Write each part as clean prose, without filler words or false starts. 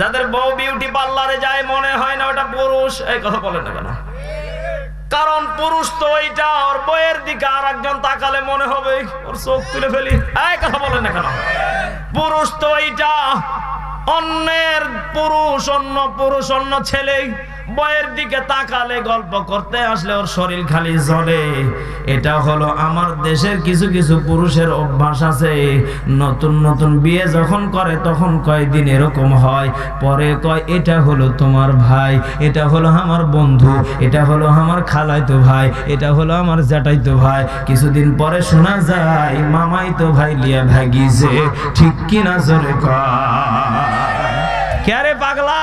যাদের বউ বিউটি পার্লারে যায় মনে হয় না ওটা পুরুষ। এই কথা বলেন না কেন? কারণ পুরুষ তো ওইটা, ওর বইয়ের দিকে আর একজন তাকালে মনে হবে ওর চোখ তুলে ফেলি। এই কথা বলেন না কেন? পুরুষ তো ওইটা, অন্যের পুরুষ, অন্য পুরুষ, অন্য ছেলে বইয়ের দিকে তাকালে গল্প করতে আসলে ওর শরীর খালি জ্বলে। এটা হলো আমার দেশের কিছু কিছু পুরুষের অভ্যাস আছে। নতুন নতুন বিয়ে যখন করে তখন কয়দিন এরকম হয়, পরে কয় এটা হলো তোমার ভাই, এটা হলো আমার বন্ধু, এটা হলো আমার খালাইতো ভাই, এটা হলো আমার জ্যাঠাইতো ভাই। কিছুদিন পরে শোনা যায় মামাইতো ভাই লিয়া ভাগিছে। ঠিক কিনা জোরে কয়? কে রে পাগলা,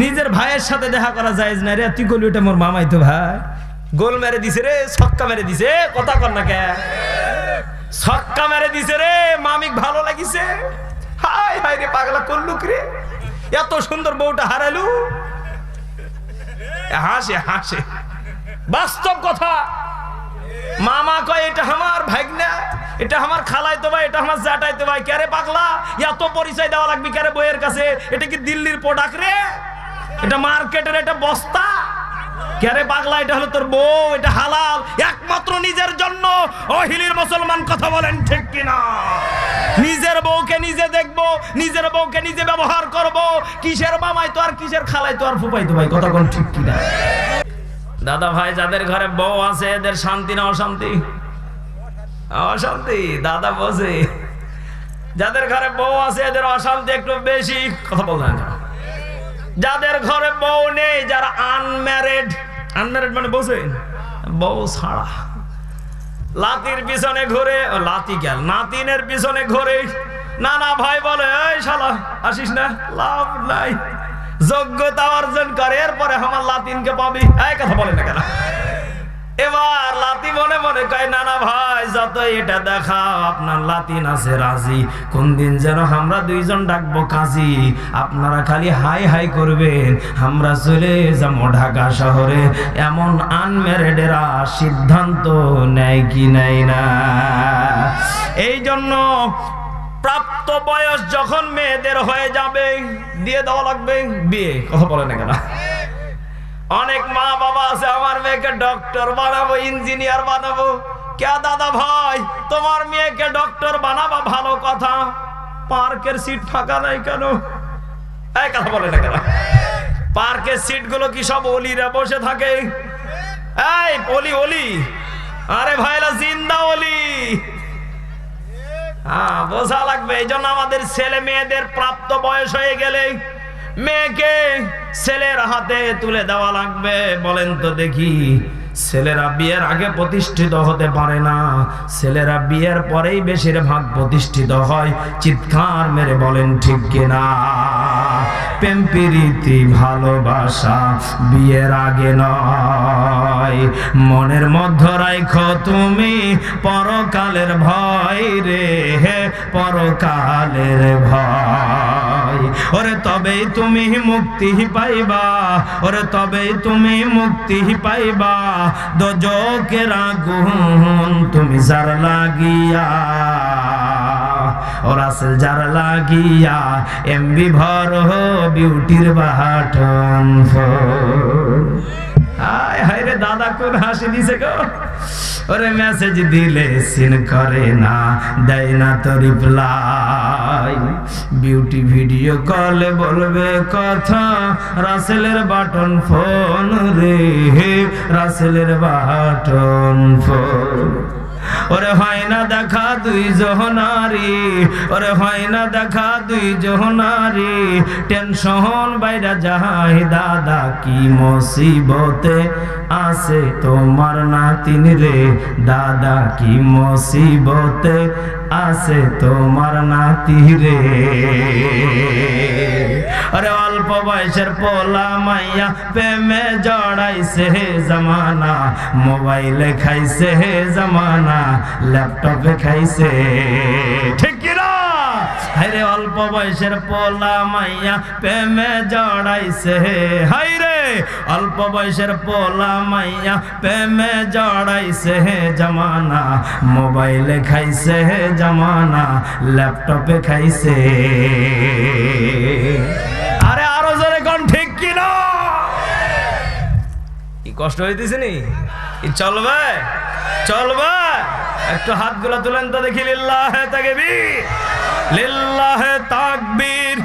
নিজের ভাইয়ের সাথে দেখা করা যায় না রে? তুই বলি ওটা মোর মামাইতো ভাই। গোল মেরে দিছে রে, ছক্কা মেরে দিছে। কথা কর না কে? ছক্কা মেরে দিছে রে, মামিক ভালো লাগিছে। হাই হাই রে পাগলা, করলু কি রে? এত সুন্দর বউটা হারালু। হাসে হাসে, বাস্তব কথা। মামা কয় এটা আমার ভাগনা, এটা আমার খালাইতো ভাই, এটা আমার জ্যাঠাইতো ভাই। কে রে পাগলা, এত পরিচয় দেওয়া লাগবে কে রে বইয়ের কাছে? এটা কি দিল্লির প্রোডাক্ট রে? এটা মার্কেটের এটা বস্তা? কে রে পাগলা, এটা হলো তোর বউ, এটা হালাল একমাত্র নিজের জন্য। ও হিলির মুসলমান, কথা বলেন ঠিক কিনা? নিজের বউকে নিজে দেখবো, নিজের বউকে নিজে ব্যবহার করব। কিসের মামাই তো আর কিসের খালাই তো আর ফুপাই তো ভাই, কথা কোন ঠিক কিনা? দাদা ভাই, যাদের ঘরে বউ আছে এদের শান্তি না অশান্তি? অশান্তি। দাদা বোঝে, যাদের ঘরে বউ আছে এদের অশান্তি একটু বেশি। কথা বললেন না? যাদের ঘরে বউ নেই, যারা আনম্যারিড, আনম্যারিড মানে বোঝেন, বউ ছাড়া লাতির পিছনে ঘুরে, লাতি গেল নাতিনের পিছনে ঘুরে। না না ভাই বলে এই শালা আসিস না, লাভ নাই, যোগ্যতা অর্জন করে এরপরে আমার লাতিনকে পাবি। এই কথা বলে না কেন? এবার লাতি মনে মনে কয় না না ভাই, যত এটা দেখাও আপনার লাতিন আছে রাজি, কোন দিন যেন আমরা দুইজন ডাকবো কাজী, আপনারা খালি হাই হাই করবেন, আমরা চলে যাবো ঢাকা শহরে। এমন আনম্যারিডেরা সিদ্ধান্ত নেয় কি নেয় না? এই জন্য প্রাপ্ত বয়স যখন মেয়েদের হয়ে যাবে দিয়ে দেওয়া লাগবে বিয়ে। কথা বলে না কেন? অনেক মা বাবা আছে আমার মেয়েকে ডক্টর বানাবো, ইঞ্জিনিয়ার বানাবো। কে দাদা ভাই, তোমার মেয়েকে ডক্টর বানাবা ভালো কথা, পার্কের সিট ফাঁকা নাই কেন? এই কথা বলে না কেন? পার্কের সিট গুলো কি সব ওলিরা বসে থাকে? এই ওলি ওলি, আরে ভাইরা জিন্দা ওলি। হ্যাঁ, বোঝা লাগবে। এই জন্য আমাদের ছেলে মেয়েদের প্রাপ্ত বয়স হয়ে গেলে মেয়েকে ছেলের হাতে তুলে দেওয়া লাগবে। বলেন তো দেখি, ছেলেরা বিয়ের আগে প্রতিষ্ঠিত হতে পারে না, ছেলেরা বিয়ের পরেই বেশিরভাগ প্রতিষ্ঠিত হয়। চিৎকার মেরে বলেন ঠিক কিনা? প্রেম প্রীতি ভালোবাসা বিয়ের আগে নয়, মনের মধ্যে রাখো তুমি পরকালের ভয় রে, হে পরকালের ভয়। ওরে তবেই তুমি মুক্তি পাইবা, ওরে তবেই তুমি মুক্তি পাইবা, দোজকের আগুন তুমি যার লাগিয়া, ওর আসল যার লাগিয়া, এমবি ভর বিউটির বাটন। হায় হায় রে দাদা, কোন হাসি দিছে গো? ওরে মেসেজ দিলে সিন করে না, দেয় না তো রিপ্লাই, বিউটি ভিডিও কলে বলবে কথা, রাসেলের বাটন ফোন রে, রাসেলের বাটন ফোন। ওরে হয় না দেখা দুই জহনারি, ওরে হয় না দেখা দুই জহনারি, টেনশন বাইরা যায় দাদা, কি মুসিবতে আছে তোমার নাতিন রে, দাদা কি মুসিবতে আছে তোমার নাতি রে। আরে অল্প বয়সের পোলা মাইয়া প্রেমে জড়াইছে হে জামানা, মোবাইলে খাইছে হে জামানা, ল্যাপটপে খাইছে, ঠিক কিনা? হায়রে অল্প বয়সের পোলা মাইয়া প্রেমে জড়াইছে, হায়রে অল্প বয়সের পোলা মাইয়া প্রেমে জড়াইছে হে জামানা, মোবাইলে খাইছে হে জামানা, ল্যাপটপে খাইছে। আরে কষ্ট হইতেছে নি? কি চলবে? চলবে? একটু হাতগুলো তুলেন তো দেখি। লিল্লাহে তাকবীর, লিল্লাহে তাকবীর।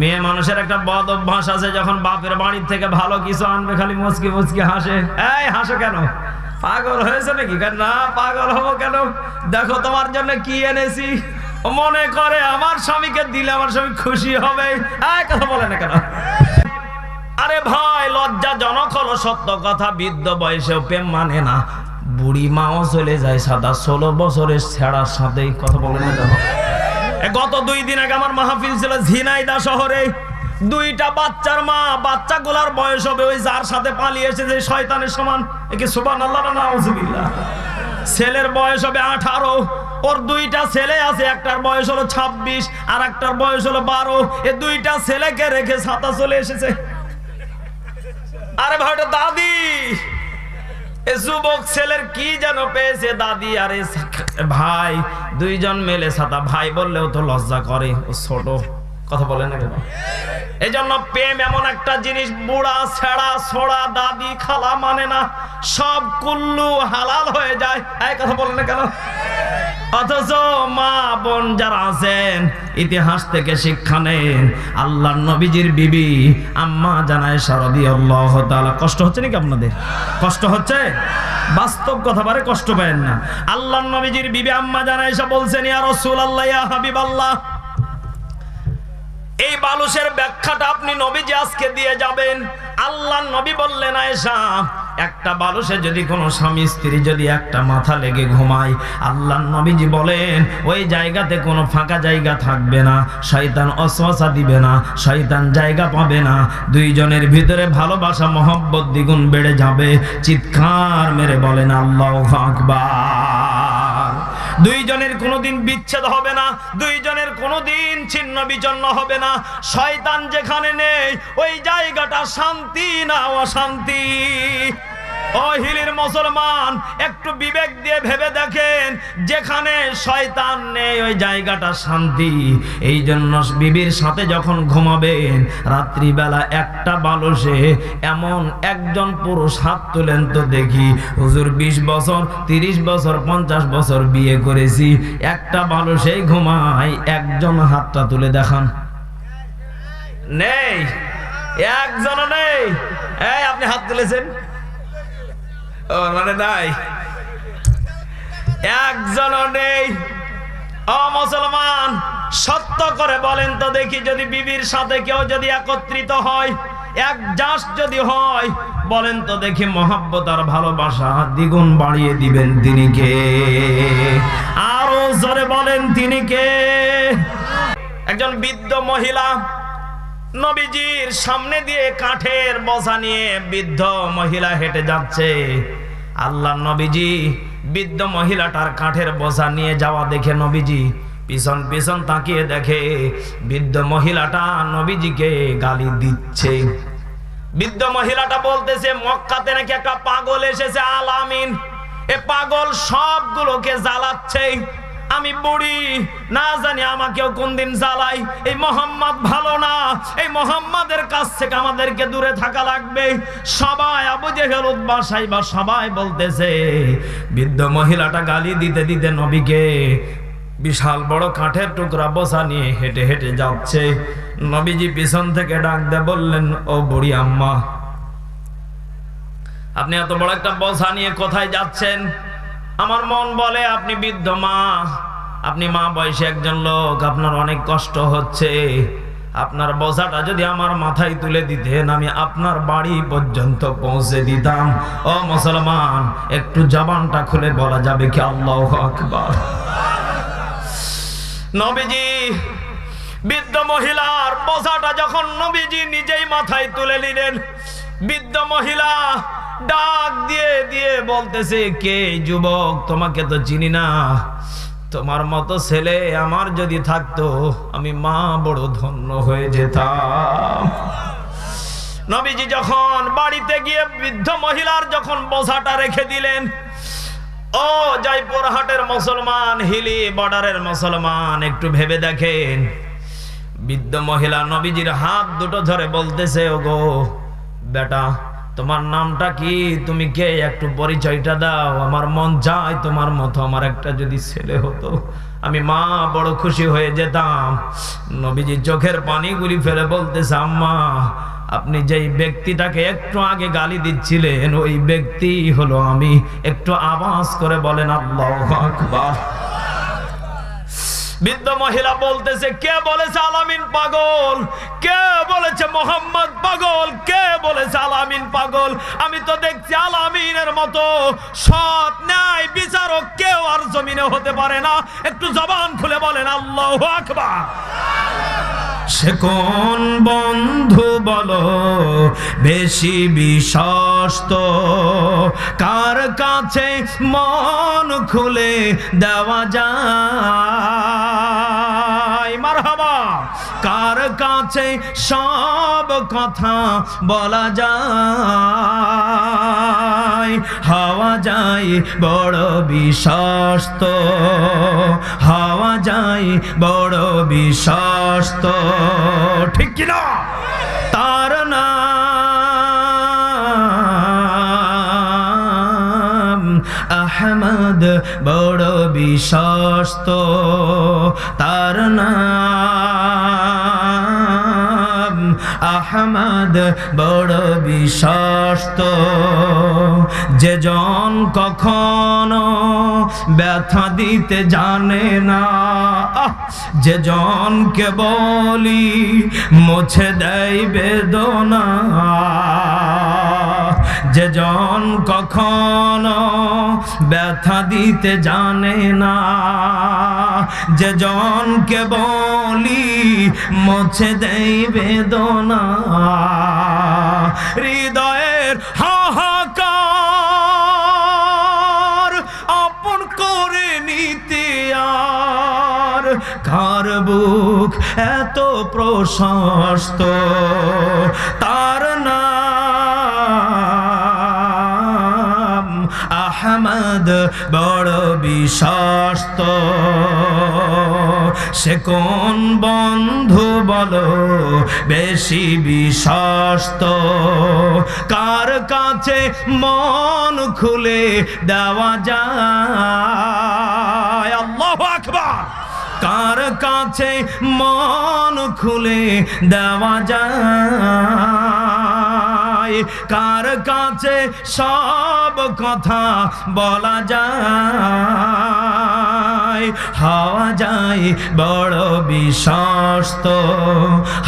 মেয়ে মানুষের একটা বদ অভ্যাস আছে, যখন বাপের বাড়ির থেকে ভালো কিছু আনবে খালি মুচকি মুচকি হাসে। এই হাসো কেন? পাগল হয়েছে নাকি? না, পাগল হবো কেন? দেখো তোমার জন্য কি এনেছি। মনে করে আমার স্বামীকে দিলে আমার স্বামী খুশি হবে। কথা বলে না কেন? আরে ভাই, লজ্জাজনক হলো সত্য কথা, বৃদ্ধ বয়সেও প্রেম মানে না। বুড়ি মাও চলে যায় সাদা 16 বছরের ছেড়ার সাথে। কথা বলে না কেন? গত 2 দিন আগে আমার মাহফিল ছিল ঝিনাইদহ শহরে। 2টা বাচ্চার মা, বাচ্চাগুলার বয়স হবে ওই যার সাথে পালিয়ে এসেছে শয়তানের সমান। একে সুবহানাল্লাহ না নাউজুবিল্লাহ। ছেলের বয়স হবে 18। ওর 2টা ছেলে আছে, একটার বয়স হলো 26 আর একটার বয়স হলো 12। এই 2টা ছেলেকে রেখে ছাতা চলে এসেছে। আরে ভাই, ওটা দাদি। এ যুবক ছেলের কি যেন পেয়েছে দাদি। আরে ভাই, 2 জন মেলে ছাতা। ভাই বললেও তো লজ্জা করে, ও ছোট। কথা বলে না কেন? এই জন্য প্রেম এমন একটা জিনিস, বুড়া ছেড়া ছোড়া দাদি খালা মানে না, সব কুল্লু হালাল হয়ে যায়। এই কথা বলে না কেন? অথচ মা বোন যারা আছেন, ইতিহাস থেকে শিক্ষা নেন। আল্লাহর নবীজির বিবি আম্মা জানায়েশা রাদিয়াল্লাহু তাআলা। কষ্ট হচ্ছে নাকি আপনাদের? কষ্ট হচ্ছে? বাস্তব কথা বারে কষ্ট পাবেন না। আল্লাহর নবীজির বিবি আম্মা জানায়েশা বলছেন, ইয়া রাসূলুল্লাহ, ইয়া হাবিবাল্লাহ, এই বালুশের ব্যাখ্যাটা আপনি নবীজি আজকে দিয়ে যাবেন। আল্লাহর নবী বললেন, আয়েশা, একটা বালুশে যদি কোনো স্বামী স্ত্রী যদি একটা মাথা লেগে ঘুমায়, আল্লাহর নবীজি বলেন ওই জায়গাতে কোনো ফাঁকা জায়গা থাকবে না, শয়তান ওয়াসওয়াসা দিবে না, শয়তান জায়গা পাবে না। 2 জনের ভিতরে ভালোবাসা মহব্বত দ্বিগুণ বেড়ে যাবে। চিৎকার মেরে বলেন আল্লাহু আকবার। 2 জনের কোনোদিন বিচ্ছেদ হবে না, 2 জনের কোনোদিন ছিন্ন বিচ্ছিন্ন হবে না। শয়তান যেখানে নেই ওই জায়গাটা শান্তি না অশান্তি। ও হিলির মুসলমান, একটু বিবেক দিয়ে ভেবে দেখেন, যেখানে শয়তান নেই ওই জায়গাটা শান্তি। এই জন্য বিবির সাথে যখন ঘুমাবেন রাত্রিবেলা একটা বালুশে এমন একজন পুরুষ হাত তুলেন তো দেখি। হুজুর 20 বছর 30 বছর 50 বছর বিয়ে করেছি, একটা বালুশেই ঘুমাই, একজন হাতটা তুলে দেখান। নেই, একজনও নেই। এই আপনি হাত তুলেছেন? ও মানে নাই, একজনও নেই। ও মুসলমান, সত্য করে বলেন তো দেখি, যদি বিবির সাথে কেউ যদি একত্রিত হয়, একজাস্ট যদি হয়, বলেন তো দেখি মহব্বত আর ভালোবাসা দ্বিগুণ বাড়িয়ে দিবেন তিনি কে? আরো জোরে বলেন তিনি কে? একজন বৃদ্ধ মহিলা নবীজির সামনে দিয়ে কাঠের বোঝা নিয়ে বৃদ্ধ মহিলা হেঁটে যাচ্ছে। আল্লাহর নবীজি বৃদ্ধ মহিলাটার কাঠের বোঝা নিয়ে যাওয়া দেখে নবীজি পিছন পিছন তাকিয়ে দেখে বৃদ্ধ মহিলাটা নবীজিকে গালি দিচ্ছে। বৃদ্ধ মহিলাটা বলতেছে, মক্কাতে নাকি একটা পাগল এসেছে আলামিন, এ পাগল সবগুলোকে জ্বালাচ্ছে। আমি বুড়ি, না জানি আমাকেও কোন দিন জ্বালাই। এই মোহাম্মদ ভালো না, এই মোহাম্মদের কাছ থেকে আমাদেরকে দূরে থাকা লাগবে। সবাই আবু জেহেল উতবা সাইবা সবাই বলতেছে। বৃদ্ধ মহিলাটা গালি দিতে দিতে নবীকে বিশাল বড় কাঠের টুকরা বোঝা নিয়ে হেঁটে হেঁটে যাচ্ছে। নবীজি পিছন থেকে ডাক দিয়ে বললেন, ও বুড়ি আম্মা, আপনি এত বড় একটা বোঝা নিয়ে কোথায় যাচ্ছেন? আমার মন বলে আপনি বৃদ্ধ মা, আপনি মা বয়সী একজন লোক, আপনার অনেক কষ্ট হচ্ছে। আপনার বোঝাটা যদি আমার মাথায় তুলে দিতেন, আমি আপনার বাড়ি পর্যন্ত পৌঁছে দিতাম। ও মুসলমান, একটু জবানটা খুলে বলা যাবে কি আল্লাহু আকবার? নবীজি বৃদ্ধ মহিলার বোঝাটা যখন নবীজি নিজেই মাথায় তুলে নিলেন, বৃদ্ধ মহিলা ডাক দিয়ে দিয়ে বলতেছে, কে যুবক, তোমাকে তো চিনি না। তোমার মতো ছেলে আমার যদি থাকতো আমি মা বড় ধন্য হয়ে যেতাম। নবীজি যখন বাড়িতে গিয়ে বৃদ্ধ মহিলার যখন বোঝাটা রেখে দিলেন, ও জয়পুরহাটের মুসলমান, হিলি বর্ডারের মুসলমান, একটু ভেবে দেখেন। বৃদ্ধ মহিলা নবীজির হাত দুটো ধরে বলতেছে, ওগো বেটা, তোমার নামটা কি, তুমি কে, একটু পরিচয়টা দাও। আমার মন চায় তোমার মতো আমার একটা যদি ছেলে হতো, আমি মা বড় খুশি হয়ে যেতাম। নবীজি চোখের পানিগুলি ফেলে বলতেছে, আম্মা আপনি যেই ব্যক্তিটাকে একটু আগে গালি দিচ্ছিলেন ওই ব্যক্তি হলো আমি। একটু আওয়াজ করে বলেন আল্লাহু আকবার। বৃদ্ধ মহিলা বলতেছে, কে বলেছে আলামিন পাগল? কে বলেছে মোহাম্মদ পাগল? কে বলেছে আলামিন পাগল? আমি তো দেখছি আলামিনের মতো সৎ ন্যায় বিচারক কেউ আর জমিনে হতে পারে না। একটু জবান খুলে বলেন আল্লাহু আকবার। সে কোন বন্ধু বলো বেশি বিশ্বস্ত, কার কাছে মন খুলে দেওয়া যায়? মারহাবা। কার কাছে সব কথা বলা যায়? হওয়া যায় বড় বিশ্বস্ত, হওয়া যায় বড় বিশ্বস্ত, ঠিক কিনা? তার নাম আহমদ বড় বিশ্বস্ত, তার নাম আহমদ বড় বিশ্বস্ত। যে জন কখনো ব্যথা দিতে জানে না, যে জনকে বলি মুছে দেয় বেদনা, যে জন কখনো ব্যথা দিতে জানে না, যে জনকে বলি মুছে দেয় বেদনা, হৃদয়ের হাহাকার আপন করে নিতে আর কার বুক এত প্রশস্ত? তার নাম আহমদ বড় বিশ্বস্ত। সে কোন বন্ধু বলো বেশি বিশ্বস্ত, কার কাছে মন খুলে দেওয়া যায়? আল্লাহু আকবার। কার কাছে মন খুলে দেওয়া যায়? কার কাছে সব কথা বলা যায়? হওয়া যায় বড় বিশ্বস্ত,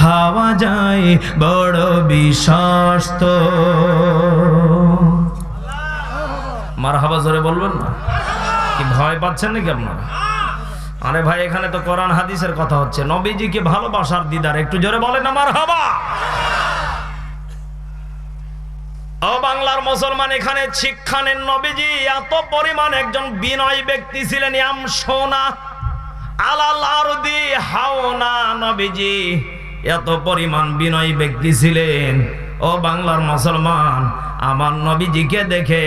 হওয়া যায় বড় বিশ্বস্ত। মারহাবা জোরে বলবেন না? কি ভয় পাচ্ছেন নাকি আপনারা? আরে ভাই, এখানে তো কোরআন হাদিসের কথা হচ্ছে, নবীজিকে ভালোবাসার দিদার, একটু জোরে বলেন না মারহাবা। ও বাংলার মুসলমান, এখানে শিক্ষা নেন। নবীজি এত পরিমাণ একজন বিনয়ী ব্যক্তি ছিলেন। ইয়ামশোনা আলাল আরদি হাওনা, নবীজি এত পরিমাণ বিনয়ী ব্যক্তি ছিলেন। ও বাংলার মুসলমান, আমার নবীজিকে দেখে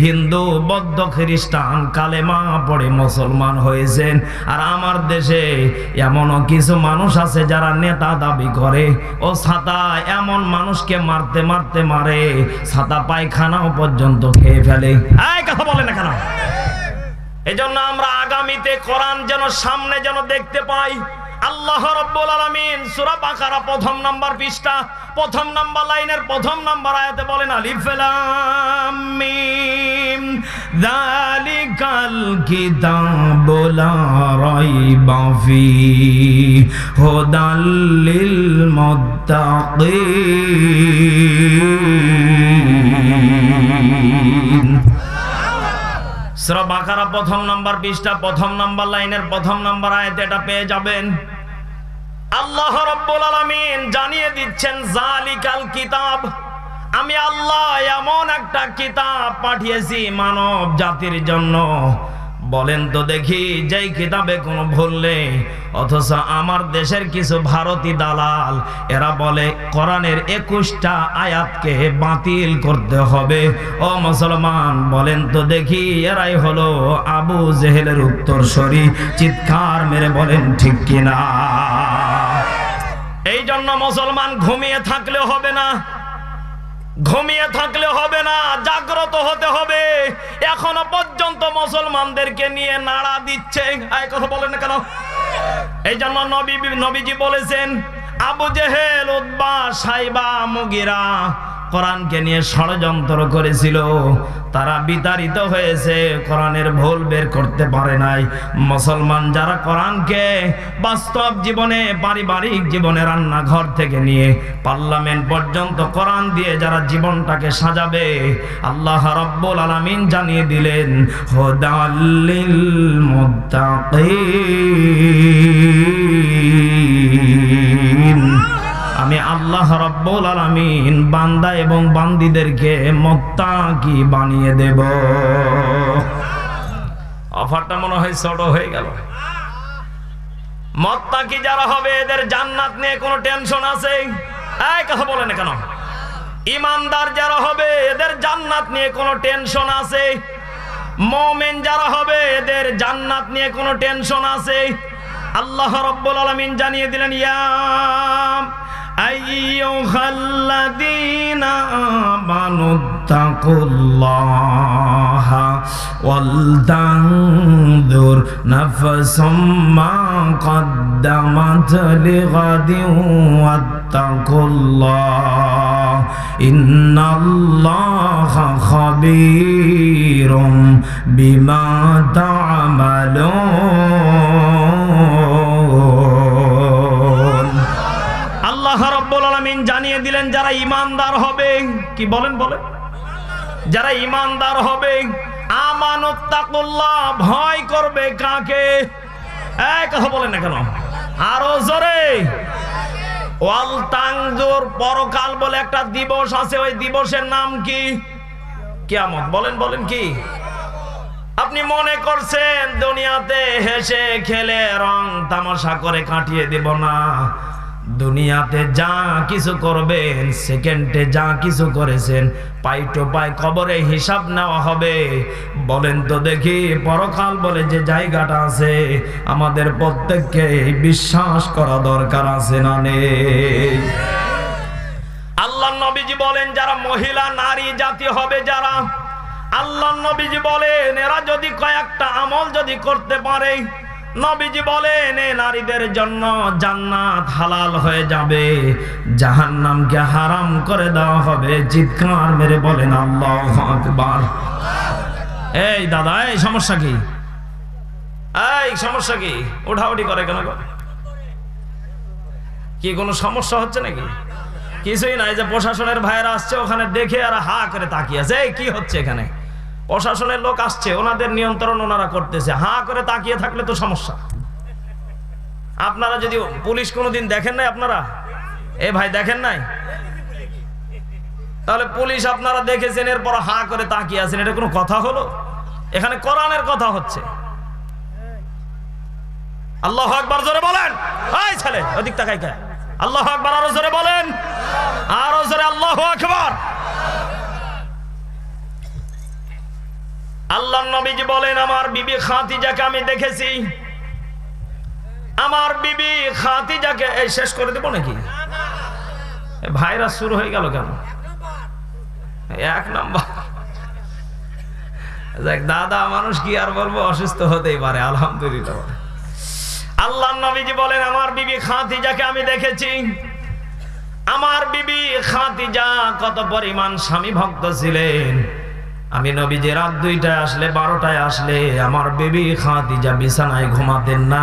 হিন্দু, বৌদ্ধ, খ্রিস্টান কালেমা পড়ে মুসলমান হয়েছেন। আর আমার দেশে এমনও কিছু মানুষ আছে যারা নেতা দাবি করে। ও ছাতা এমন মানুষকে মারতে মারতে মারে, ছাতা পায়খানাও পর্যন্ত খেয়ে ফেলে। এই কথা বলে না কেন? এই জন্য আমরা আগামীতে কোরআন যেন সামনে যেন দেখতে পাই। আল্লাহ রাব্বুল আলামিন সূরা বাকারা প্রথম নাম্বার পৃষ্ঠা প্রথম নাম্বার লাইনের প্রথম নাম্বার আয়াতে বলেন, আলিফ লাম মিম যালিকাল কিতাবু লা রাইবা ফীহি হুদাল লিল মুত্তাকিন। সূরা বাকারা প্রথম নাম্বার পৃষ্ঠা প্রথম নাম্বার লাইনের প্রথম নাম্বার আয়াতে এটা পেয়ে যাবেন। আল্লাহ রাব্বুল আলামিন জানিয়ে দিচ্ছেন, জালিকাল কিতাব, আমি আল্লাহ এমন একটা কিতাব পাঠিয়েছি মানব জাতির জন্য। বলেন তো দেখি, যেই কিতাবে কোনো ভুল নেই, অথচ আমার দেশের কিছু ভারতী দালাল এরা বলে কোরআনের 21টা আয়াতকে বাতিল করতে হবে। ও মুসলমান, বলেন তো দেখি, এরাই হলো আবু জেহেলের উত্তরসূরি। চিৎকার মেরে বলেন ঠিক কিনা? এই জন্য মুসলমান ঘুমিয়ে থাকলে হবে না। ঘুমিয়ে থাকলে হবে না, জাগ্রত হতে হবে। এখনো পর্যন্ত মুসলমানদেরকে নিয়ে নাড়া দিচ্ছে, এই কথা বলেন না কেন? এই জন্য নবীজি বলেছেন, আবু জেহেল, উতবা, সাইবা, মুগিরা কোরআনকে নিয়ে ষড়যন্ত্র করেছিল, তারা বিতাড়িত হয়েছে, কোরআনের ভুল বের করতে পারে নাই। মুসলমান যারা কোরআনকে বাস্তব জীবনে, পারিবারিক জীবনে, রান্নাঘর থেকে নিয়ে পার্লামেন্ট পর্যন্ত কোরআন দিয়ে যারা জীবনটাকে সাজাবে, আল্লাহ রাব্বুল আলামিন জানিয়ে দিলেন, হুদাল্লিল মুত্তাকিন। আমি আল্লাহ রাব্বুল আলামিন বান্দা এবং বান্দীদেরকে মুত্তাকি বানিয়ে দেব। অফারটা মনে হয় ছোট হয়ে গেল। মুত্তাকি যারা হবে এদের জান্নাত নিয়ে কোনো টেনশন আছে? এই কথা বলে না কেন? ঈমানদার যারা হবে এদের জান্নাত নিয়ে কোনো টেনশন আছে? মুমিন যারা হবে এদের জান্নাত নিয়ে কোনো টেনশন আছে? আল্লাহ রাব্বুল আলামিন জানিয়ে দিলেন, ইয়া আইয়ুহাল্লাযীনা আমানুত্তাকুল্লাহা ওয়াল তানজুর নাফসুম মা কদ্দামাত লিগাদিন ওয়াত্তাকুল্লাহ ইন্নাল্লাহা খাবীরুম বিমা তা'মালুন। আল্লাহ রাব্বুল আলামিন জানিয়ে দিলেন, যারা ঈমানদার হবে, কি বলেন? যারা ঈমানদার হবে, আমানুত্তাকুল্লাহ, ভয় করবে কাকে? এই কথা বলেন না কেন? আরো জোরে। ওয়াল তানজুর, পরকাল বলে একটা দিবস আছে, ওই দিবসের নাম কি? কিয়ামত। বলেন কি? আপনি মনে করছেন দুনিয়াতে হেসে খেলে রং তামাশা করে কাটিয়ে দেব না? দুনিয়াতে যা কিছু করবেন, সেকেন্ডে যা কিছু করেছেন, পাই টু পাই কবরে হিসাব নেওয়া হবে। বলেন তো দেখি, পরকাল বলে যে জায়গাটা আছে, আমাদের প্রত্যেককে বিশ্বাস করা দরকার আছে না নেই? আল্লাহ নবীজি বলেন, যারা মহিলা নারী জাতি হবে, যারা, আল্লাহ নবীজি বলেন, এরা যদি কয়েকটা আমল যদি করতে পারে, নবীজি বলেন এই নারীদের জন্য জান্নাত হালাল হয়ে যাবে, জাহান্নামকে হারাম করে দেওয়া হবে। চিৎকার মেরে বলেন আল্লাহু আকবার। এই দাদা, এই সমস্যা কি? এই সমস্যা কি? উঠাউঠি করে কেন? কি কোনো সমস্যা হচ্ছে নাকি? কিছুই নাই, যে প্রশাসনের ভাইরা আসছে ওখানে দেখে আর হা করে তাকিয়ে আছে, এই কি হচ্ছে এখানে? প্রশাসনের লোক আসছে, ওনাদের নিয়ন্ত্রণ ওনারা করতেছে, হা করে তাকিয়ে থাকলে তো সমস্যা। আপনারা যদি পুলিশ কোনোদিন দেখেন নাই, আপনারা এ ভাই দেখেন নাই, তাহলে পুলিশ আপনারা দেখেছেন, এরপর হা করে তাকিয়ে আছেন, এটা কোনো কথা হলো? এখানে কোরআনের কথা হচ্ছে। আল্লাহু আকবার জোরে বলেন। এই ছেলে ওদিক তাকাই কে? আল্লাহু আকবার আরো জোরে বলেন, আরো জোরে আল্লাহু আকবার। আল্লাহর নবীজি বলেন, আমার বিবি খাদিজাকে আমি দেখেছি। আমার বিবি খাদিজাকে, এই শেষ করে দেব নাকি? ভাইরাস শুরু হয়ে গেল কেন? এক নাম্বার। দেখ দাদা, মানুষ কি আর বলবো, অসুস্থ হতেই পারে, আলহামদুলিল্লাহ। আল্লাহর নবীজি বলেন, আমার বিবি খাদিজাকে আমি দেখেছি। আমার বিবি খাদিজা কত পরিমাণ স্বামী ভক্ত ছিলেন। আমি নবীজি রাত 2টায় আসলে, 12টায় আসলে আমার বিবি খাদিজা বিছানায় ঘুমাতেন না,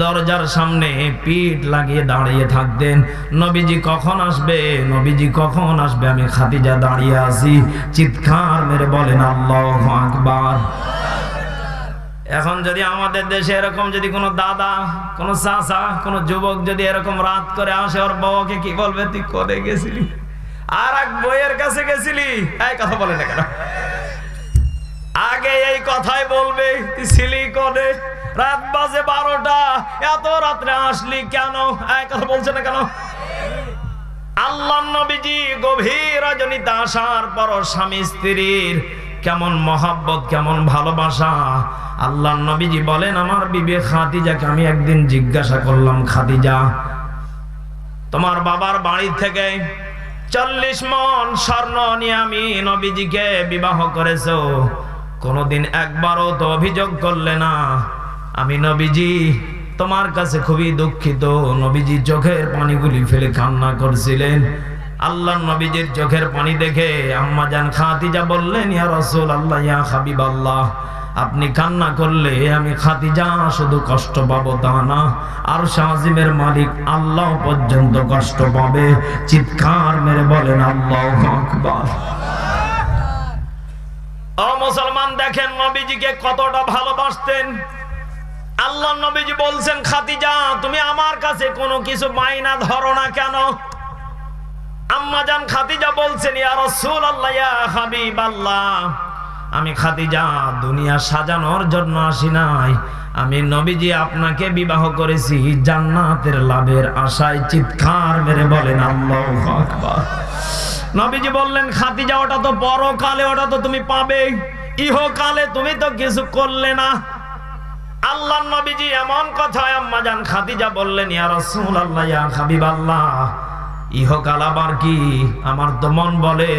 দরজার সামনে পিঠ লাগিয়ে দাঁড়িয়ে থাকতেন। নবীজি কখন আসবে, নবীজি কখন আসবে, আমি খাদিজা দাঁড়িয়ে আছি। চিৎকার মেরে বলেন আল্লাহু আকবার। এখন যদি আমাদের দেশে এরকম যদি কোনো দাদা, কোনো চাচা, কোনো যুবক যদি এরকম রাত করে আসে, ওর বউকে কি বলবে? তুই করে গেছিলি, আর এক বইয়ের কাছে গেছিলি, এই কথা বলে না কেন? আগে এই কথাই বলবে, তুই ছিলি কোনে? রাত বাজে 12টা, এত রাত্রে আসলি কেন? এই কথা বলছে না কেন? আল্লাহর নবীজি গভীর রজনীতে আসার পর স্বামী স্ত্রীর কেমন মহাব্বত, কেমন ভালোবাসা। আল্লাহর নবীজি বলেন, আমার বিবি খাদিজাকে আমি একদিন জিজ্ঞাসা করলাম, খাদিজা, তোমার বাবার বাড়ি থেকে 40 মণ স্বর্ণ নিয়ে আমি নবীজিকে বিবাহ করেছো, কোনোদিন একবারও তো অভিযোগ করলে না। আমি নবীজি তোমার কাছে খুবই দুঃখিত। নবীজি চোখের পানিগুলি ফেলে কান্না করছিলেন। আল্লাহর নবীজির চোখের পানি দেখে আম্মা জান খাদিজা বললেন, ইয়া রাসূলুল্লাহ, ইয়া হাবিবাল্লাহ, আপনি কান্না করলে আমি খাদিজা শুধু কষ্ট পাবো তা না, আর আযিমের মালিক আল্লাহ পর্যন্ত কষ্ট পাবে। চিৎকার মেরে বলেন আল্লাহু আকবার। ও মুসলমান, দেখেন নবীজিকে কতটা ভালোবাসতেন। আল্লাহর নবীজি বলছেন, খাদিজা তুমি আমার কাছে কোনো কিছু মাইনা ধরো না কেন? আম্মা জান খাদিজা বলছেন, ইয়া রাসূলুল্লাহ, ইয়া হাবিবাল্লাহ, আমি খাদিজা দুনিয়া সাজানোর জন্য আসি নাই। আমি নবীজি আপনাকে বিবাহ করেছি জান্নাতের লাভের আশায়। চিৎকার মেরে বলেন আল্লাহু আকবার। নবীজি বললেন, খাদিজা ওটা তো পরকালে, ওটা তো তুমি পাবে, ইহকালে তুমি তো কিছু করলে না। আল্লাহর নবীজি এমন কথা আম্মা জান খাদিজা বললেন, ইয়া রাসূলুল্লাহ, ইয়া হাবিবাল্লাহ, ইহকাল আবার কি? আমার তো মন বলে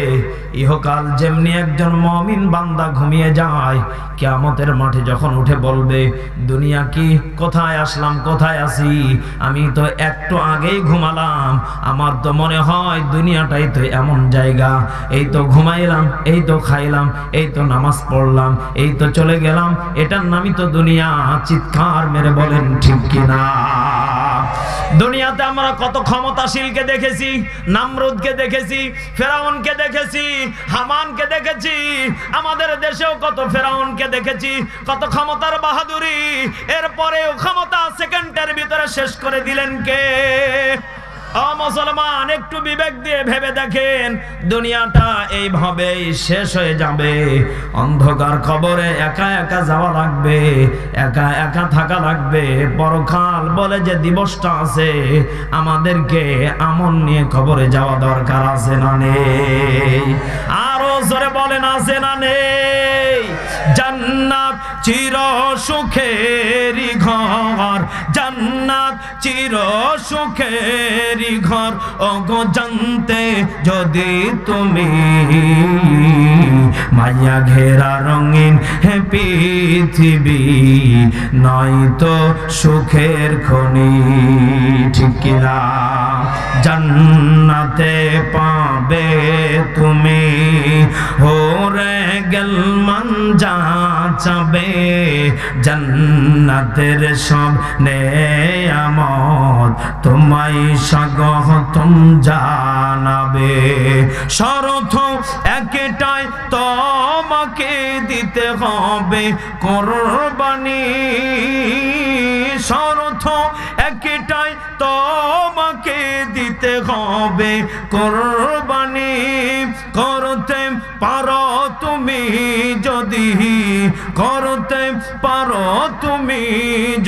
ইহকাল যেমনি একজন মুমিন বান্দা ঘুমিয়ে যায়, কিয়ামতের মাঠে যখন উঠে বলবে, দুনিয়া কি, কোথায় আসলাম, কোথায় আছি, আমি তো একটু আগেই ঘুমালাম। আমার তো মনে হয় দুনিয়াটাই তো এমন জায়গা, এই তো ঘুমাইলাম, এই তো খাইলাম, এই তো নামাজ পড়লাম, এই তো চলে গেলাম, এটার নামই তো দুনিয়া। চিৎকার মেরে বলেন ঠিক কিনা? দুনিয়াতে আমরা কত ক্ষমতাশীলকে দেখেছি, নামরুদকে দেখেছি, ফেরাউনকে দেখেছি, হামানকে দেখেছি। আমাদের দেশেও কত ফেরাউনকে দেখেছি, কত ক্ষমতার বাহাদুরি। এরপরেও ক্ষমতা সেকেন্ডের ভিতরে শেষ করে দিলেন কে? ও মুসলমান, একটু বিবেক দিয়ে ভেবে দেখেন, দুনিয়াটা এইভাবেই শেষ হয়ে যাবে। অন্ধকার কবরে একা একা যাওয়া লাগবে, একা একা থাকা লাগবে। পরকাল বলে যে দিবসটা আছে, আমাদেরকে আমল নিয়ে কবরে যাওয়া দরকার আছে না নেই? আরো জোরে বলেন, আছে না নেই? জান্নাত চির সুখেরই ঘর, জান্নাত চির সুখেরই ঘর। ওগো জানতে যদি তুমি, মায়া ঘেরা রঙিন হে পৃথিবী, নয়তো সুখের খনি। ঠিক কিনা? জান্নাতে পাবে তুমি হোরে গেল মান যা চাবে, জান্নাতের সব নেয়ামত তোমায় স্বাগতম জানাবে। শরত একটাই তোমাকে দিতে হবে কুরবানি, শরত একটাই তোমাকে দিতে হবে কুরবানি। করতে পারো তুমি যদি, করতে পারো তুমি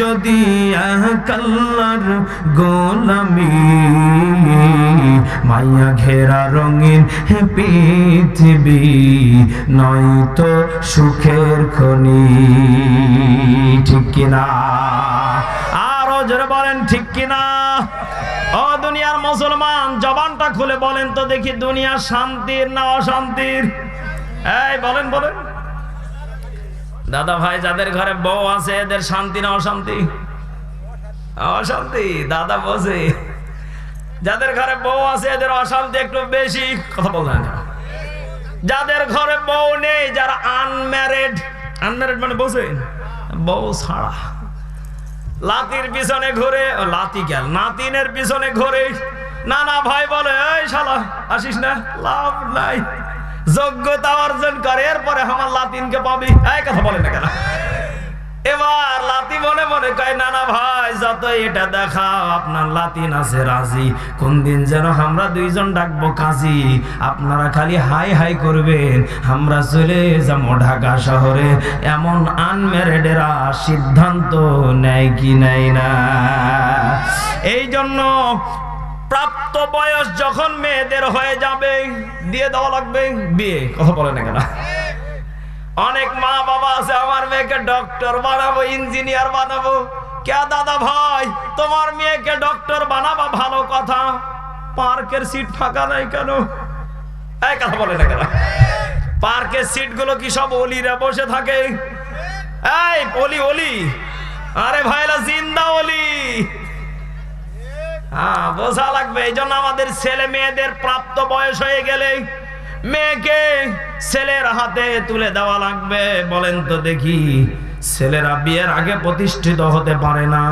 যদি আল্লাহর গোলামি, মায়া ঘেরা রঙিন হে পৃথিবী, নয়তো সুখের খনি। ঠিক কিনা? আরো জোরে বলেন ঠিক কিনা? ও দুনিয়ার মুসলমান, জবানটা খুলে বলেন তো দেখি, দুনিয়া শান্তির না অশান্তির? এই বলেন বলেন। দাদা ভাই, যাদের ঘরে বউ আছে এদের শান্তি না অশান্তি? অশান্তি। দাদা বসে, যাদের ঘরে বউ আছে এদের অশান্তি একটু বেশি। কথা বললেন। যাদের ঘরে বউ নেই, যারা আনম্যারিড, আনম্যারিড মানে বসে বউ ছাড়া, লাতির পিছনে ঘুরে, লাতি গেল নাতিনের পিছনে ঘুরে, নানা ভাই বলে এই শালা আসিস না, লাভ নাই, যোগ্যতা অর্জন করে, এরপরে আমার লাতিনকে পাবি। এই কথা বলে না কেন? এবার লাতি মনে মনে কয়, নানা ভাই যত এটা দেখাও, আপনার লাতিন আছে রাজি, কোন দিন যেন আমরা দুইজন ডাকবো কাজী, আপনারা খালি হাই হাই করবেন, আমরা চলে যাবো ঢাকা শহরে। এমন আনম্যারিডেরা সিদ্ধান্ত নেয় কি নেয় না? এই জন্য প্রাপ্ত বয়স যখন মেয়েদের হয়ে যাবে, দিয়ে দেওয়া লাগবে বিয়ে। কথা বলে না কেন? অনেক মা বাবা আছে, আমার মেয়েকে ডক্টর বানাবো, ইঞ্জিনিয়ার বানাবো। কে দাদা ভাই, তোমার মেয়েকে ডক্টর বানাবা ভালো কথা, পার্কের সিট ফাঁকা নাই কেন? এই কথা বলে না কেন? পার্কের সিট গুলো কি সব ওলিরা বসে থাকে? এই ওলি ওলি, আরে ভাইরা জিন্দা ওলি। হ্যাঁ, বোঝা লাগবে। এই জন্য আমাদের ছেলে মেয়েদের প্রাপ্ত বয়স হয়ে গেলে মেয়েকে ছেলের হাতে তুলে দেওয়া লাগবে। বলেন তো দেখি, ছেলেরা বিয়ের আগে প্রতিষ্ঠিত হতে পারে না,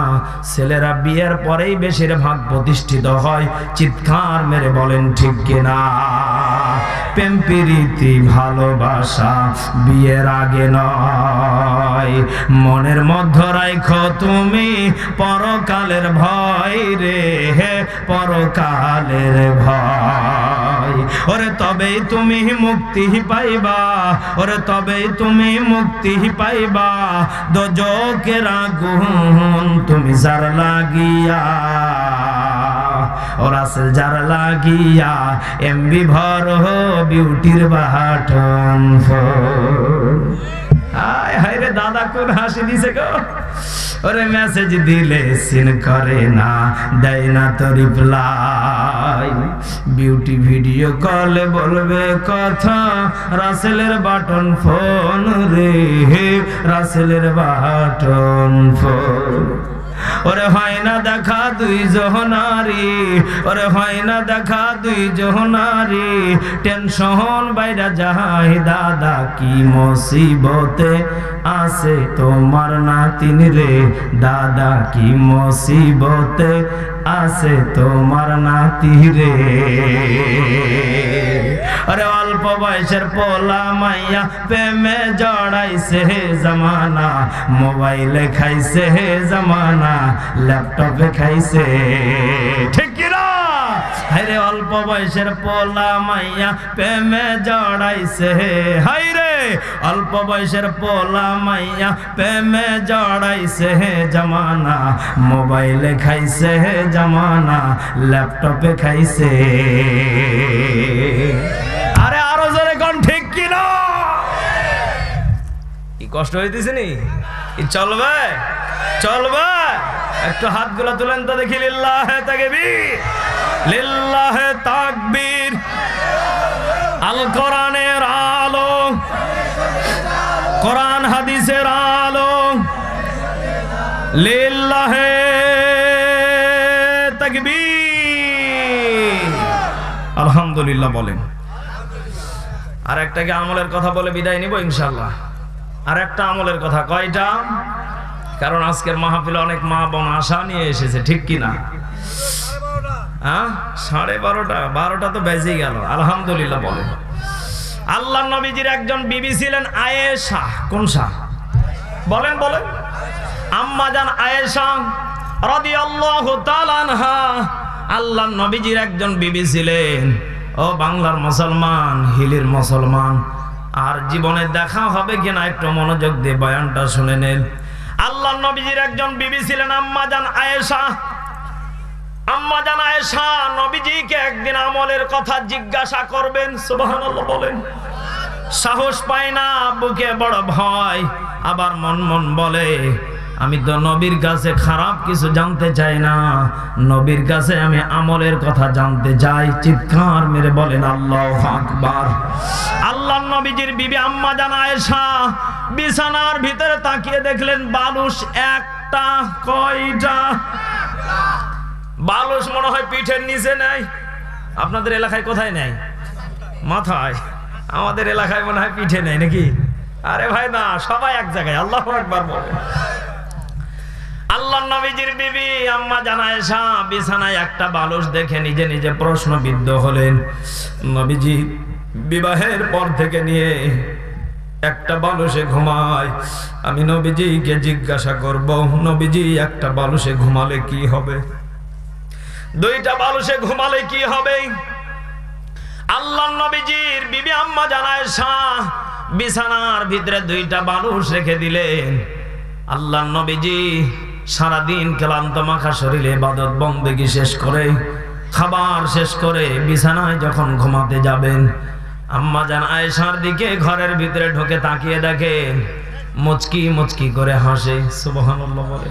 ছেলেরা বিয়ের পরেই বেশিরভাগ প্রতিষ্ঠিত হয়। চিৎকার মেরে বলেন ঠিক কিনা? প্রেম প্রীতি ভালোবাসা বিয়ের আগে নয়, মনের মধ্যে রাখো তুমি পরকালের ভয় রে, হে পরকালের ভয়। ওরে তবেই তুমি মুক্তি পাইবা, ওরে তবেই তুমি মুক্তি পাইবা। দোজকের আগুন তুমি যার লাগিয়া, ওর আসল যার লাগিয়া, এমবি ভর বিউটির বাটন ফোন। হায় হায় রে দাদা, কোন হাসি দিছে গো। ওরে মেসেজ দিলে সিন করে না, দেয় না তো রিপ্লাই। বিউটি ভিডিও কলে বলবে কথা, রাসেলের বাটন ফোন রে, রাসেলের বাটন ফোন। ওরে হয় না দেখা দুই জহনারি, ওরে হয় না দেখা দুই জহনারি। টেনশন বাইরা যায় দাদা, কি মুসিবতে আছে তোমার নাতিন রে, দাদা কি মুসিবতে আছে তোমার নাতি রে। আরে অল্প বয়সের পোলা মাইয়া প্রেমে জড়াইছে জামানা, মোবাইলে খাইছে জামানা, ল্যাপটপে খাইছে, ঠিক কিনা? হায়রে অল্প বয়সের পোলা মাইয়া প্রেমে জড়াইছে, হায়রে অল্প বয়সের পোলা মাইয়া প্রেমে জড়াইছে জামানা, মোবাইলে খাইছে জামানা, ল্যাপটপে খাইছে। আরে আরো জোরে কোন ঠিক কিনা? কি কষ্ট হইতেছে নি? চলবে চলবে? একটু হাতগুলো তুলেন তো দেখি। লিল্লাহে তাকবীর, লিল্লাহে তাকবীর। আল কোরআনের আলো, কোরআন হাদিসের আলো, লিল্লাহে তাকবীর। আলহামদুলিল্লাহ বলেন। আর একটা কি আমলের কথা বলে বিদায় নিব ইনশাআল্লাহ? আর একটা আমলের কথা। কয়টা? কারণ আজকের মাহফিলে অনেক মা বোন আশা নিয়ে এসেছে, ঠিক কিনা? হ্যাঁ, 12:30, 12টা তো বেজে গেল। আলহামদুলিল্লাহ বলেন। আল্লাহর নবীজির একজন বিবি ছিলেন আয়েশা। কোন শাহ? বলেন বলেন। আম্মা জান আয়েশা রাদিয়াল্লাহু তাআলা আনহা আল্লাহর নবীজির একজন বিবি ছিলেন। ও বাংলার মুসলমান, হিলির মুসলমান, আর জীবনে দেখা হবে কিনা একটু মনোযোগ দিয়ে বয়ানটা শুনে নেন। আল্লাহর নবীজির একজন বিবি ছিলেন আম্মা জান আয়েশা। আম্মা জান আয়েশা নবীজিকে একদিন আমলের কথা জিজ্ঞাসা করবেন। সুবহানাল্লাহ বলেন। সাহস পায় না, বুকে বড় ভয়, আবার মন মন বলে আমি তো নবীর কাছে খারাপ কিছু জানতে চাই না, নবীর কাছে আমি আমলের কথা জানতে চাই। চিৎকার মেরে বলেন আল্লাহু আকবার। আল্লাহর নবীজির বিবি আম্মা জান আয়েশা বিছানার ভিতরে তাকিয়ে দেখলেন বালুশ একটা। কয়টা বালুশ? মনে হয় পিঠের নিচে নাই। আপনাদের এলাকায় কোথায় নেই? মাথায়। আমাদের এলাকায় মনে হয় পিঠে নেই নাকি? আরে ভাই না, সবাই এক জায়গায়। আল্লাহু আকবার বলেন। আল্লাহর নবীজির বিবি আম্মা জান আয়েশা বিছানায় একটা বালুশ দেখে নিজে নিজে প্রশ্নবিদ্ধ হলেন। নবীজি বিবাহের পর থেকে নিয়ে একটা বালুশে ঘুমায়। আমি নবীজিকে জিজ্ঞাসা করব, নবীজি একটা বালুশে ঘুমালে কি হবে? দুইটা বালুশে ঘুমালে কি হবে? আল্লাহর নবীজির বিবি আম্মা জান আয়েশা বিছানার ভিতরে দুইটা বালুশ রেখে দিলেন। আল্লাহর নবীজি সারাদিন ক্লান্ত মাখা শরীরে ইবাদত বন্দেগী শেষ করে, খাবার শেষ করে বিছানায় যখন ঘুমাতে যাবেন, আম্মা জান আয়েশার দিকে ঘরের ভিতরে ঢোকে তাকিয়ে দেখেন মুচকি মুচকি করে হাসে। সুবহানাল্লাহ বলে।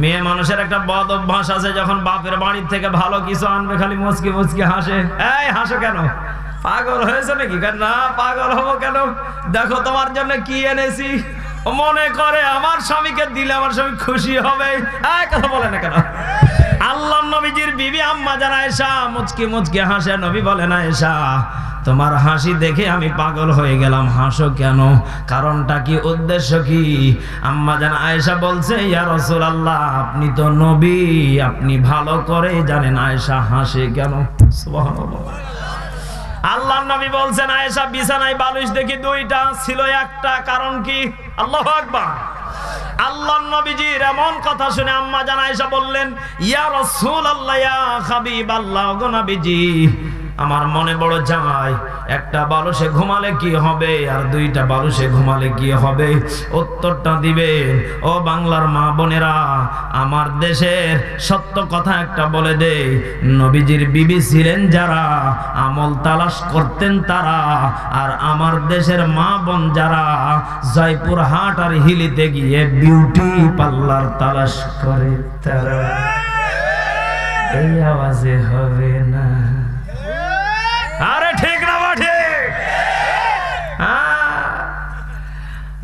মেয়ে মানুষের একটা বদ অভ্যাস আছে, যখন বাপের বাড়ির থেকে ভালো কিছু আনবে খালি মুচকি মুচকি হাসে। এই হাসো কেন? পাগল হয়েছে নাকি? না পাগল হবো কেন, দেখো তোমার জন্য কি এনেছি। মনে করে আমার স্বামীকে দিলে আমার স্বামী খুশি হবে। কথা বলে না কেন? আল্লাহ নবীজির বিবি আম্মা জান আয়েশা মুচকি মুচকি হাসে। নবী বলেন, আয়েশা তোমার হাসি দেখে আমি পাগল হয়ে গেলাম, হাসো কেন? কারণটা কি, উদ্দেশ্য কি? আম্মা জান আয়েশা বলছে, ইয়া রাসূলুল্লাহ আপনি তো নবী, আপনি ভালো করে জানেন আয়েশা হাসে কেন। সুবহানাল্লাহ। আল্লাহর নবী বলছেন, আয়েশা বিছানায় বালিশ দেখি দুইটা, ছিল একটা, কারণ কি? আল্লাহু আকবার। আল্লাহর নবীজির এমন কথা শুনে আম্মা জান আয়েশা বললেন, ইয়া রাসূলুল্লাহ ইয়া হাবিবাল্লাহ, গো নবীজি আমার মনে বড় চায়, একটা বালুসে ঘুমালে কি হবে আর দুইটা বালুসে ঘুমালে কি হবে? উত্তরটা দিবে ও বাংলার মা বোনেরা। আমার দেশের সত্য কথা একটা বলে দে, নবীজির বিবি ছিলেন যারা, আমল তালাশ করতেন তারা, আর আমার দেশের মা বোন যারা জয়পুর হাট আর হিলিতে গিয়ে বিউটি পার্লার তালাশ করে তারা। এই আওয়াজে হবে না? আরে ঠিক না বাঠে?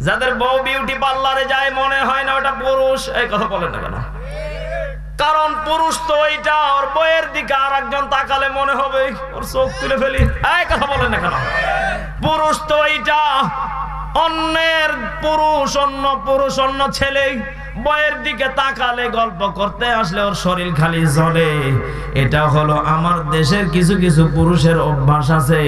যাদের বউ বিউটি পার্লারে যায় মনে হয় না ওটা পুরুষ। এই কথা বলেন না কেন? কারণ পুরুষ তো ওইটা, ওর বউয়ের দিকে আর একজন তাকালে মনে হবে ওর চোখ তুলে ফেলি। এই কথা বলেন না কেন? পুরুষ তো ওইটা, অন্যের পুরুষ, অন্য পুরুষ, অন্য ছেলে বউয়ের দিকে তাকালে গল্প করতে আসলে ওর শরীর খালি জ্বলে। এটা হলো আমার দেশের কিছু কিছু পুরুষের অভ্যাস আছে,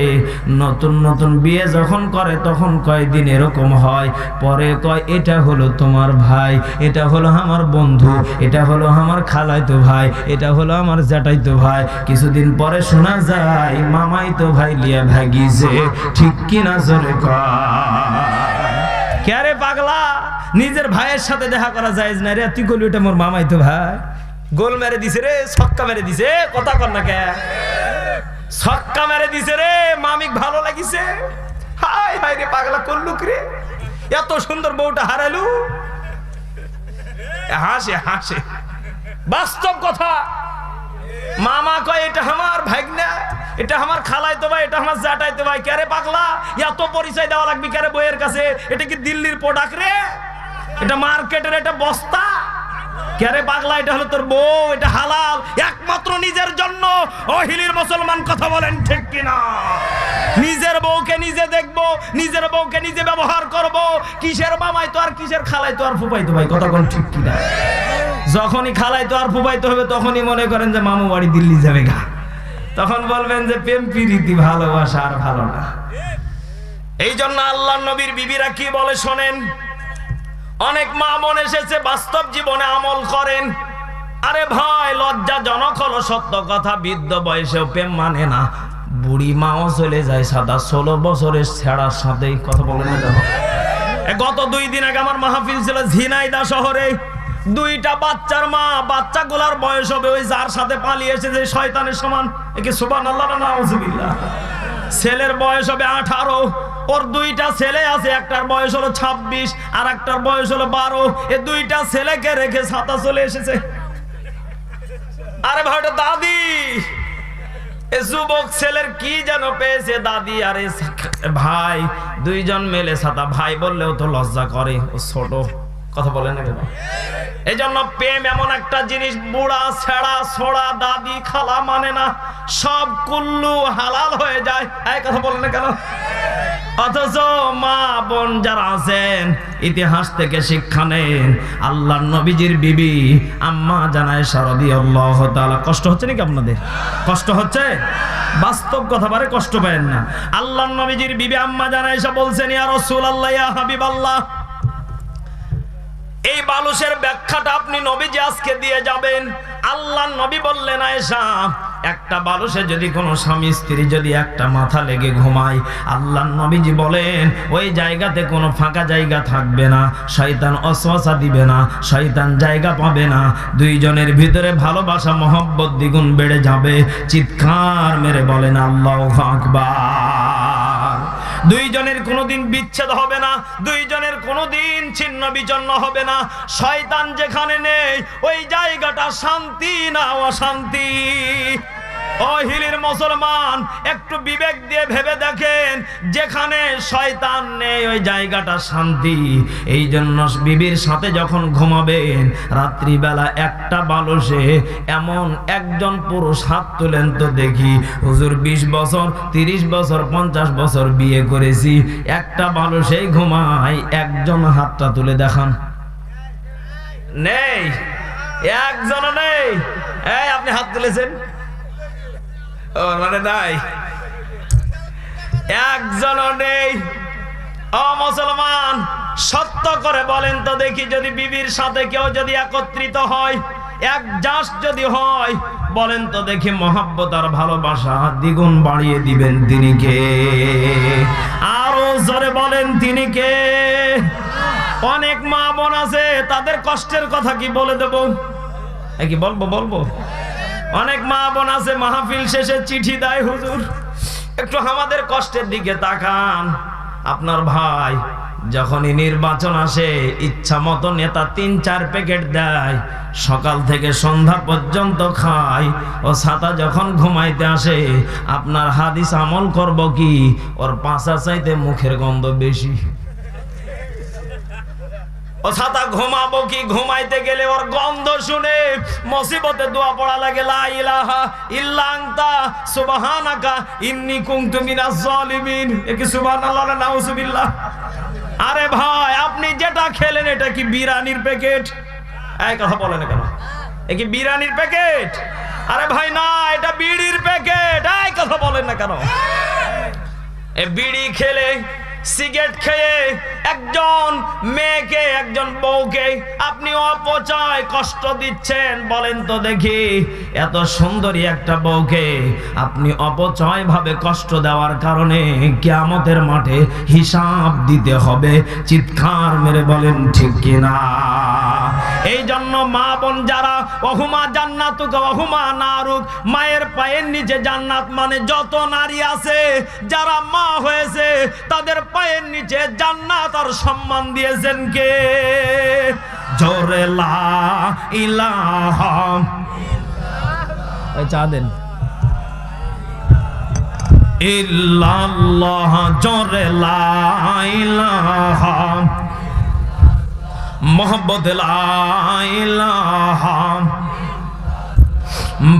নতুন নতুন বিয়ে যখন করে তখন কয়দিন এরকম হয়, পরে কয় এটা হলো তোমার ভাই, এটা হলো আমার বন্ধু, এটা হলো আমার খালাইতো ভাই, এটা হলো আমার জ্যাঠাইতো ভাই। কিছুদিন পরে শোনা যায় মামাইতো ভাই লিয়া ভাগিছে। ঠিক কিনা জোরে কয়? কে রে পাগলা, নিজের ভাইয়ের সাথে দেখা করা যায় না রে? তুই বলি ওটা মোর মামাইতো ভাই, গোল মেরে দিছে রে, ছক্কা মেরে দিছে। কথা কর না কে? ছক্কা মেরে দিছে রে, মামিক ভালো লাগিছে। হাই হাই রে পাগলা, করলুক রে, এত সুন্দর বউটা হারালু। হাসে হাসে, বাস্তব কথা। মামা কয় এটা আমার ভাগনা, এটা আমার খালাইতো ভাই, এটা আমার জ্যাঠাইতো ভাই। কে রে পাগলা, এত পরিচয় দেওয়া লাগবে কে রে বইয়ের কাছে? এটা কি দিল্লির প্রোডাক্ট রে? এটা মার্কেটের একটা বস্তা? কে রে পাগলা, এটা হলো তোর বউ, এটা হালাল একমাত্র নিজের জন্য। ও হিলির মুসলমান, কথা বলেন ঠিক কিনা? নিজের বউকে নিজে দেখবো, নিজের বউকে নিজে ব্যবহার করব। কিসের মামাইতো আর কিসের খালাইতো আর ফুপাইতো ভাই, কথা বলেন ঠিক কিনা? যখনই খালাইতো আর ফুপাইতো হবে তখনই মনে করেন যে মামু বাড়ি দিল্লি যাবে গা, তখন বলবেন যে প্রেম প্রীতি ভালোবাসা আর ভালো না। এই জন্য আল্লাহর নবীর বিবিরা কি বলে শোনেন। অনেক মা বোন এসেছে বাস্তব জীবনে আমল করেন। আরে ভাই, লজ্জাজনক হলো সত্য কথা, বৃদ্ধ বয়সেও প্রেম মানে না। বুড়ি মাও চলে যায় সাদা 16 বছরের ছেড়ার সাথে। কথা বলেন না কেন? গত 2 দিন আগে আমার মাহফিল ছিল ঝিনাইদহ শহরে। 2টা বাচ্চার মা, বাচ্চাগুলার বয়স হবে ওই যার সাথে পালিয়ে এসেছে শয়তানের সমান। একে সুবহানাল্লাহ না নাউজুবিল্লাহ। ছেলের বয়স হবে 18, ওর 2টা ছেলে আছে, একটার বয়স হলো 26 আর একটার বয়স হলো 12। এই 2টা ছেলেকে রেখে ছাতা চলে এসেছে। আরে ভাই, ওটা দাদি। এ যুবক ছেলের কি যেন পেয়েছে দাদি আর ভাই, 2জন মেলে ছাতা। ভাই বললেও তো লজ্জা করে, ও ছোট। কথা বলেন না কেন? এই জন্য প্রেম এমন একটা জিনিস, বুড়া ছেড়া ছোড়া দাদি খালা মানে না, সব কুল্লু হালাল হয়ে যায়। এই কথা বলেন না কেন? অথচ মা বোন যারা আছেন ইতিহাস থেকে শিক্ষা নেন। আল্লাহর নবীজির বিবি আম্মা জান আয়েশা রাদিয়াল্লাহু তাআলা, কষ্ট হচ্ছে নাকি আপনাদের? কষ্ট হচ্ছে? বাস্তব কথা, বারে কষ্ট পাবেন না। আল্লাহর নবীজির বিবি আম্মা জান আয়েশা বলছেন, ইয়া রাসূলুল্লাহ ইয়া হাবিবাল্লাহ, এই বালুসের ব্যাখ্যাটা আপনি নবীজি আজকে দিয়ে যাবেন। আল্লাহর নবী বললেন, আয়েশা একটা বালুসে যদি কোনো স্বামী স্ত্রী যদি একটা মাথা লেগে ঘুমায়, আল্লাহর নবীজি বলেন ওই জায়গাতে কোনো ফাঁকা জায়গা থাকবে না, শয়তান ওয়াসওয়াসা দিবে না, শয়তান জায়গা পাবে না। 2 জনের ভিতরে ভালোবাসা মহব্বত দ্বিগুণ বেড়ে যাবে। চিৎকার মেরে বলেন আল্লাহু আকবার। দুইজনের কোনোদিন বিচ্ছেদ হবে না, দুইজনের কোনোদিন ছিন্ন বিচ্ছিন্ন হবে না। শয়তান যেখানে নেই ওই জায়গাটা শান্তি না অশান্তি। ও হিলির মুসলমান, একটু বিবেক দিয়ে ভেবে দেখেন, যেখানে শয়তান নেই ওই জায়গাটা শান্তি। এই জন্য বিবির সাথে যখন ঘুমাবেন রাত্রিবেলা একটা বালসে এমন একজন পুরুষ হাত তুলেন তো দেখি। হুজুর 20 বছর 30 বছর 50 বছর বিয়ে করেছি, একটা বালসেই ঘুমাই, একজন হাতটা তুলে দেখান। নেই, একজনও নেই। এই আপনি হাত তুলেছেন? মানে নাই, একজনও নেই। ও মুসলমান, সত্য করে বলেন তো দেখি, যদি বিবির সাথে কেউ যদি একত্রিত হয়, একজাস্ট যদি হয়, বলেন তো দেখি মহব্বত আর ভালোবাসা দ্বিগুণ বাড়িয়ে দিবেন তিনি কে? আরো জোরে বলেন তিনি কে? অনেক মা বোন আছে, তাদের কষ্টের কথা কি বলে দেব? কি বলবো? অনেক মা বোন আছে মাহফিল শেষে চিঠি দেয়, হুজুর একটু আমাদের কষ্টের দিকে তাকান। আপনার ভাই যখনই নির্বাচন আসে ইচ্ছা মতো নেতা 3-4 প্যাকেট দেয়, সকাল থেকে সন্ধ্যা পর্যন্ত খায়। ও ছাতা যখন ঘুমাইতে আসে আপনার হাদিস আমল করব কি? ওর পাশা চাইতে মুখের গন্ধ বেশি। ও ছাতা ঘুমাবো কি? ঘুমাইতে গেলে ওর গন্ধ শুনে মুসিবতে দোয়া পড়া লাগে, লা ইলাহা ইল্লা আনতা সুবহানাকা ইন্নী কুনতু মিনাজ জালিমিন। কি সুবহানাল্লাহ না নাউজুবিল্লাহ? আরে ভাই, আপনি যেটা খেলেন এটা কি বিরিয়ানির প্যাকেট? এই কথা বলেন কেন? এ কি বিরিয়ানির প্যাকেট? আরে ভাই না, এটা বিড়ির প্যাকেট। এই কথা বলেন না কেন? এ বিড়ি খেলে, সিগারেট খেয়ে একজন মেয়েকে, একজন বউকে আপনি অপচয় কষ্ট দিচ্ছেন। বলেন তো দেখি, এত সুন্দরী একটা বউকে আপনি অপচয় ভাবে কষ্ট দেওয়ার কারণে কিয়ামতের মাঠে হিসাব দিতে হবে। চিৎকার মেরে বলেন ঠিক কিনা? এই জন্য মা বোন যারা, ওহুমা জান্নাতুক ওহুমা নারুক, মায়ের পায়ের নিচে জান্নাত, মানে যত নারী আছে যারা মা হয়েছে তাদের পায়ের নিচে জান্নাত আর সম্মান দিয়েছেন কে? জোরে লা ইলাহা চা দেন ইল্লাল্লাহ, জোরে লা ইলাহা মোহাম্মদ লা ইলাহা।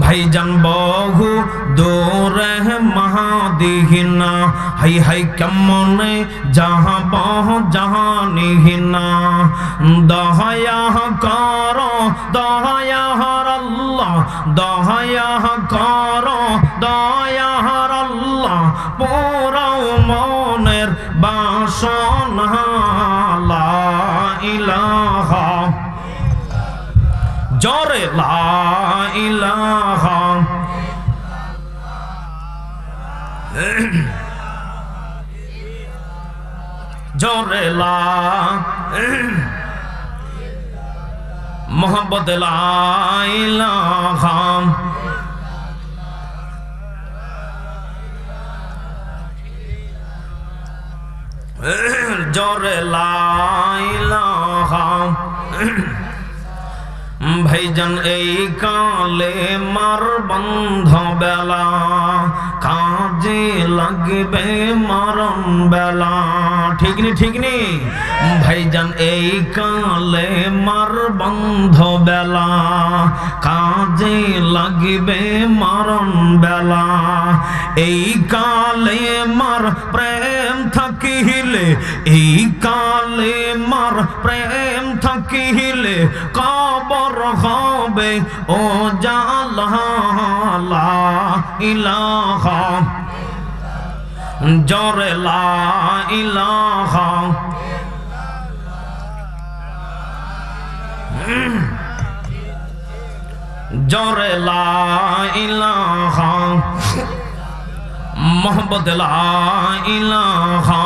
ভাইজান বহু দূরে মহাদিহিনা, হাই হাই কেমনে যাহাব জাহানিহিনা। দয়া করো দয়ার আল্লাহ, দয়া করো দয়ার আল্লাহ, পুরাও মনের বাসনা। লা ইলাহা, জোরে লা ইলাহা। জোরে লা মোহাম্মদ লা ইলাহা। জোরে লা ইলাহা। ভাইজান এই কালে মার বন্ধ বেলা, কাজে লাগবে মরণ বেলা। ঠিক নি ঠিক নি ভাইজান? এই কালে মার বন্ধ বেলা, কাজে লাগবে মরণ বেলা। এই কালে মার প্রেম থাকিলে, এই কালে মার প্রেম থাকিলে কবর হবে ও জালা। লা ইলাহা, জোরে লা ইলাহা। জোরে লা ইলাহা মোহাম্মদ লা ইলাহা।